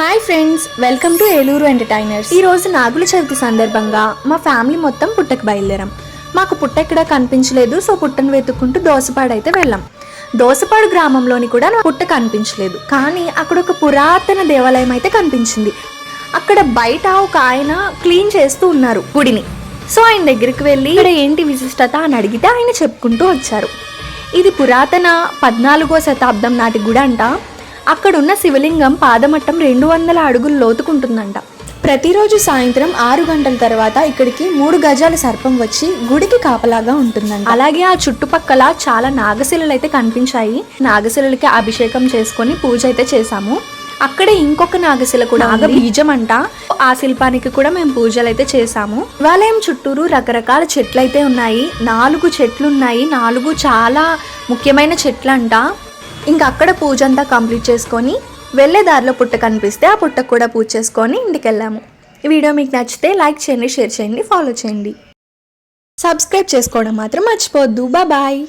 Hi friends, welcome to Eluru entertainers. ఈ రోజు నాగుల చవితి సందర్భంగా మా ఫ్యామిలీ మొత్తం పుట్టకు బయలుదేరాం. మాకు పుట్ట ఎక్కడా కనిపించలేదు. సో పుట్టను వెతుక్కుంటూ దోసపాడు అయితే వెళ్ళాం. దోసపాడు గ్రామంలోని కూడా పుట్ట కనిపించలేదు. కానీ అక్కడ ఒక పురాతన దేవాలయం అయితే కనిపించింది. అక్కడ బయట ఒక ఆయన క్లీన్ చేస్తూ ఉన్నారు గుడిని. సో ఆయన దగ్గరికి వెళ్ళి ఇక్కడ ఏంటి విశిష్టత అని అడిగితే ఆయన చెప్పుకుంటూ వచ్చారు. ఇది పురాతన 14వ శతాబ్దం నాటి గుడి అంట. అక్కడున్న శివలింగం పాదమట్టం 200 అడుగులు లోతుకుంటుందంట. ప్రతిరోజు సాయంత్రం 6 గంటల తర్వాత ఇక్కడికి 3 గజాల సర్పం వచ్చి గుడికి కాపలాగా ఉంటుందంట. అలాగే ఆ చుట్టుపక్కల చాలా నాగశిలలు అయితే కనిపించాయి. నాగశిలలకి అభిషేకం చేసుకొని పూజ అయితే చేశాము. అక్కడే ఇంకొక నాగశిల కూడా నాగబీజం అంట. ఆ శిల్పానికి కూడా మేము పూజలు అయితే చేసాము. దేవాలయం చుట్టూరు రకరకాల చెట్లు అయితే ఉన్నాయి. 4 చెట్లు ఉన్నాయి. 4 చాలా ముఖ్యమైన చెట్లు అంట. ఇంకా అక్కడ పూజ అంతా కంప్లీట్ చేసుకొని వెళ్ళే దారిలో పుట్ట కనిపిస్తే ఆ పుట్టకు కూడా పూజ చేసుకొని ఇంటికి వెళ్ళాము. ఈ వీడియో మీకు నచ్చితే లైక్ చేయండి, షేర్ చేయండి, ఫాలో చేయండి. సబ్స్క్రైబ్ చేసుకోవడం మాత్రం మర్చిపోవద్దు. బాయ్.